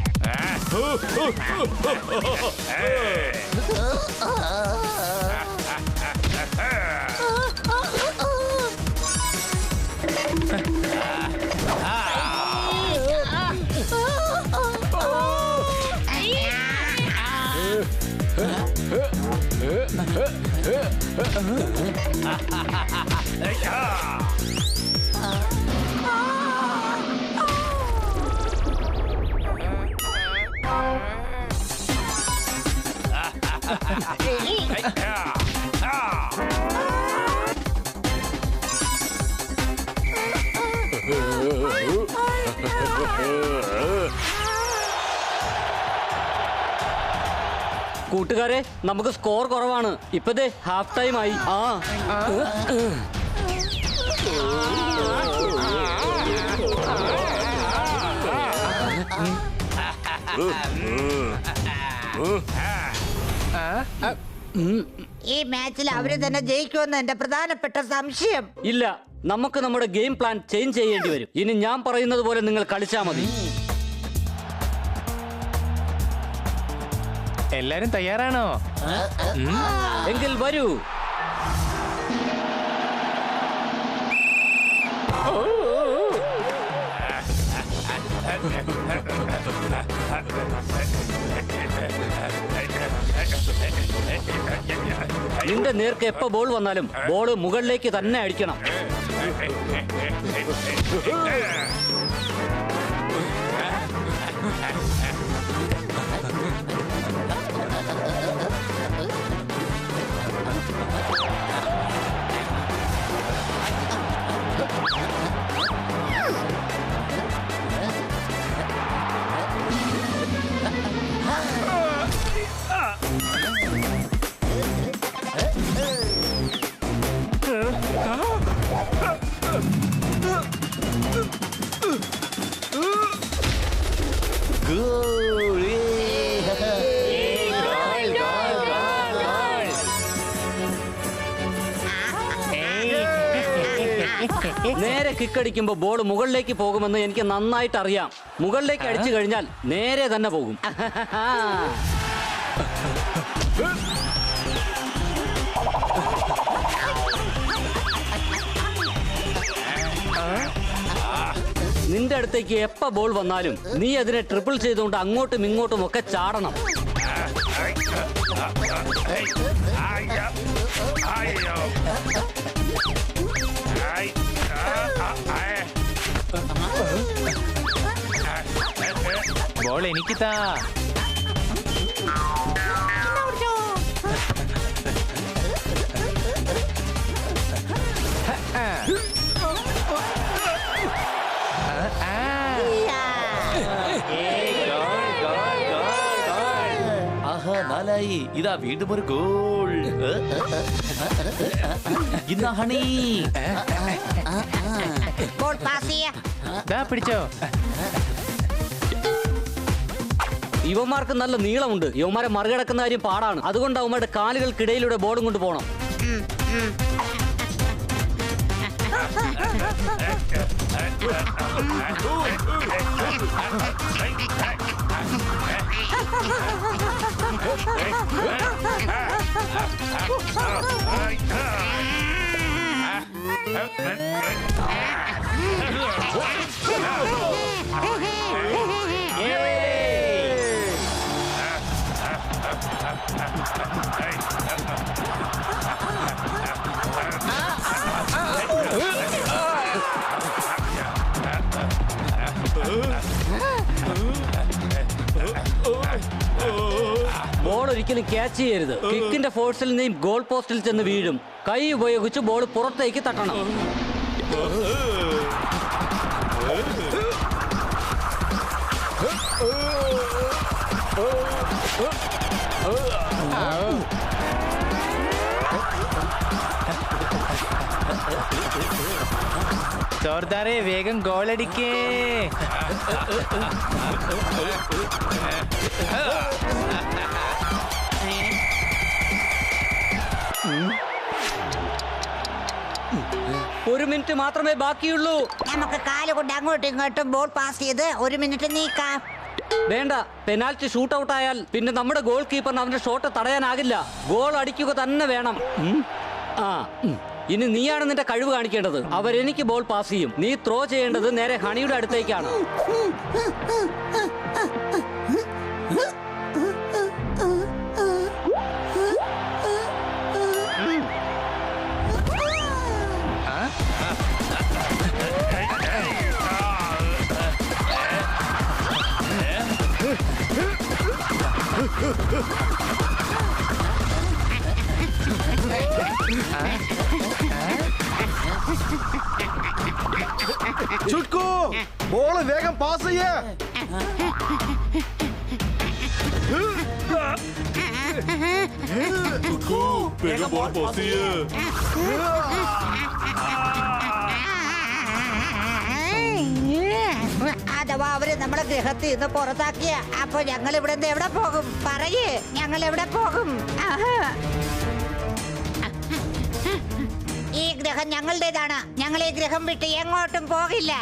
കൂട്ടുകാരെ, നമുക്ക് സ്കോർ കുറവാണ്. ഇപ്പതേ ഹാഫ് ടൈം ആയി. ഈ മാച്ചിൽ അവര് തന്നെ ജയിക്കുമെന്ന് എന്റെ പ്രധാനപ്പെട്ട സംശയം. ഇല്ല, നമുക്ക് നമ്മുടെ ഗെയിം പ്ലാൻ ചേഞ്ച് ചെയ്യേണ്ടി വരും. ഇനി ഞാൻ പറയുന്നത് പോലെ നിങ്ങൾ കളിച്ചാൽ മതി. എല്ലാരും തയ്യാറാണോ? എങ്കിൽ വരൂ. നിന്റെ നേർക്ക് എപ്പോ ബോൾ വന്നാലും ബോൾ മുകളിലേക്ക് തന്നെ അടിക്കണം. നേരെ കിക്കടിക്കുമ്പോ ബോൾ മുകളിലേക്ക് പോകുമെന്ന് എനിക്ക് നന്നായിട്ട് അറിയാം. മുകളിലേക്ക് അടിച്ചു കഴിഞ്ഞാൽ നേരെ തന്നെ പോകും. നിന്റെ അടുത്തേക്ക് എപ്പ ബോൾ വന്നാലും നീ അതിനെ ട്രിപ്പിൾ ചെയ്തുകൊണ്ട് അങ്ങോട്ടും ഇങ്ങോട്ടും ഒക്കെ ചാടണം. ബോൾ എനിക്ക് താ. നാലായി. ഇതാ വീണ്ടും ഒരു ഗോൾ. ഇന്നാ ഹണി ബോൾ പാസ് ചെയ്യാ. പിടിച്ചോ. യുവമാർക്ക് നല്ല നീളമുണ്ട്. യുവമാരെ മറികടക്കുന്ന കാര്യം പാടാണ്. അതുകൊണ്ട് അവന്മാരുടെ കാലുകൾക്കിടയിലൂടെ ബോളും കൊണ്ട് പോകണം. ബോൾ ഒരിക്കലും ക്യാച്ച് ചെയ്യരുത്. കിക്കിന്റെ ഫോഴ്സിൽ നീ ഗോൾ പോസ്റ്റിൽ ചെന്ന് വീഴും. കൈ ഉപയോഗിച്ച് ബോൾ പുറത്തേക്ക് തട്ടണം. ജോർദാറെ വേഗം ഗോളടിക്കേ. ഒരു മിനിറ്റ് മാത്രമേ ബാക്കിയുള്ളൂ. നമുക്ക് കാലുകൊണ്ട് അങ്ങോട്ടും ഇങ്ങോട്ടും ബോൾ പാസ് ചെയ്ത് 1 മിനിറ്റ് നീക്കാം. വേണ്ട, പെനാൽറ്റി ഷൂട്ട് ഔട്ട് ആയാൽ പിന്നെ നമ്മുടെ ഗോൾ കീപ്പറിന് അവന്റെ ഷോട്ട് തടയാനാകില്ല. ഗോൾ അടിക്കുക തന്നെ വേണം. ഇനി നീയാണ് നിന്റെ കഴിവ് കാണിക്കേണ്ടത്. അവരെനിക്ക് ബോൾ പാസ് ചെയ്യും. നീ ത്രോ ചെയ്യേണ്ടത് നേരെ ഹണിയുടെ അടുത്തേക്കാണ്. ചുക്കു, ബോള് വേഗം പാസ് ചെയ്യേ. അഥവാ അവര് നമ്മളെ ഗ്രഹത്തിൽ നിന്ന് പുറത്താക്കിയ അപ്പൊ ഞങ്ങൾ ഇവിടെ നിന്ന് എവിടെ പോകും? പറയേ, ഞങ്ങൾ എവിടെ പോകും? ഈ ഗ്രഹം ഞങ്ങളുടേതാണ്. ഞങ്ങൾ ഈ ഗ്രഹം വിട്ട് എങ്ങോട്ടും പോകില്ല.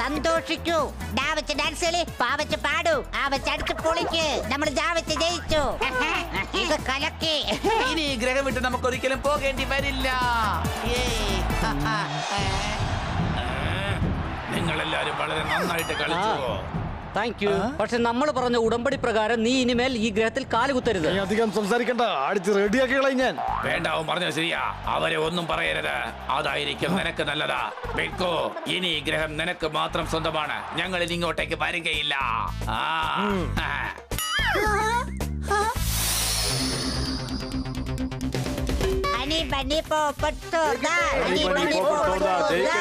സന്തോഷിക്കൂ. ഡാവച്ച് ഡാൻസ് കളി, പാവച്ച് പാടൂ, ആവച്ച് അടിച്ച് പൊളിക്ക്. നമ്മൾ ജാവച്ച് ജയിച്ചു. ഇത് കലക്കി. ഇനി ഈ ഗ്രഹം വിട്ട് നമുക്ക് ഒരിക്കലും പോകേണ്ടി വരില്ല. നിങ്ങളെല്ലാരും വളരെ നന്നായിട്ട് കളിച്ചു. Thank you. പക്ഷെ നമ്മൾ പറഞ്ഞ ഉടമ്പടി പ്രകാരം നീ ഇനിമേൽ ഈ ഗ്രഹത്തിൽ കാലുകുത്തരുത്. അധികം സംസാരിക്കണ്ട, അടിച്ച് റെഡിയാക്കി കളയും ഞാൻ. വേണ്ട, അവൻ പറഞ്ഞത് ശരിയാ. അവരെ ഒന്നും പറയരുത്. അതായിരിക്കും നിനക്ക് നല്ലതാ. ബിക്കോ, ഇനി ഈ ഗ്രഹം നിനക്ക് മാത്രം സ്വന്തമാണ്. ഞങ്ങൾ ഇനി ഇങ്ങോട്ടേക്ക് വരികയില്ല. Ani bani popot torda, ani bani popot torda,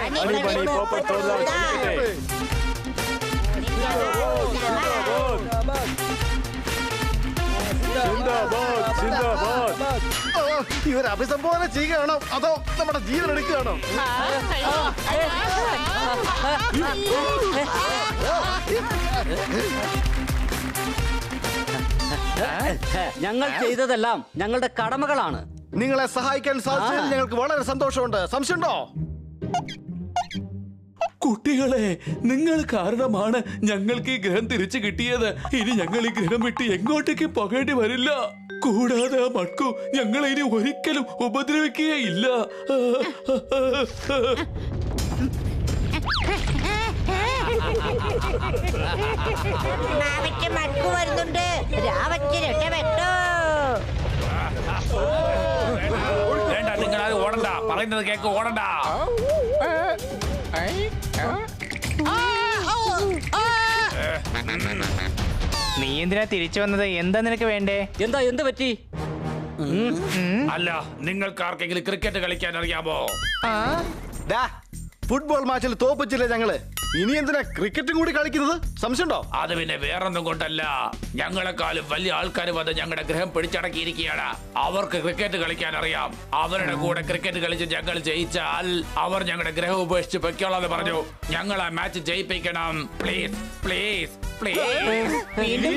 ani bani popot torda. ഇവർ അഭിസംബോധന ചെയ്യുകയാണോ അതോ നമ്മുടെ ജീവൻ എടുക്കുകയാണോ? ഞങ്ങൾ ചെയ്തതെല്ലാം ഞങ്ങളുടെ കടമകളാണ്. നിങ്ങളെ സഹായിക്കാൻ സാധിച്ചതിൽ ഞങ്ങൾക്ക് വളരെ സന്തോഷമുണ്ട്. സംശയമുണ്ടോ? കുട്ടികളെ, നിങ്ങൾ കാരണമാണ് ഞങ്ങൾക്ക് ഈ ഗ്രഹം തിരിച്ചു കിട്ടിയത്. ഇനി ഞങ്ങൾ ഈ ഗ്രഹം വിട്ട് എങ്ങോട്ടേക്ക് പോകേണ്ടി വരില്ല. കൂടാതെ ആ മട്കു ഞങ്ങളെ ഇനി ഒരിക്കലും ഉപദ്രവിക്കുകയില്ല. വരുന്നുണ്ട്. വേണ്ട, നിങ്ങളാരും ഓടണ്ട. പറയുന്നത് കേക്ക്, ഓടണ്ട. നീ എന്തിനാ തിരിച്ചു വന്നത്? എന്താ നിനക്ക് വേണ്ടേ? എന്ത് പറ്റി? അല്ല, നിങ്ങൾക്ക് ആർക്കെങ്കിലും ക്രിക്കറ്റ് കളിക്കാൻ അറിയാമോ? ഫുട്ബോൾ മാച്ചിൽ തോപ്പിച്ചില്ലേ ഞങ്ങള്. ഇനി എന്തിനാ ക്രിക്കറ്റും കൂടി കളിക്കുന്നത്? സംശയമുണ്ടോ? അത് പിന്നെ വേറൊന്നും കൊണ്ടല്ല. ഞങ്ങളെക്കാളും വലിയ ആൾക്കാർ വന്ന് ഞങ്ങളുടെ ഗ്രഹം പിടിച്ചടക്കിയിരിക്കുകയാണ്. അവർക്ക് ക്രിക്കറ്റ് കളിക്കാൻ അറിയാം. അവരുടെ കൂടെ ക്രിക്കറ്റ് കളിച്ച് ഞങ്ങൾ ജയിച്ചാൽ അവർ ഞങ്ങളുടെ ഗ്രഹം ഉപേക്ഷിച്ച് പൊയ്ക്കോളാന്ന് പറഞ്ഞു. ഞങ്ങൾ ആ മാച്ച് ജയിപ്പിക്കണം. Please please please. വീണ്ടും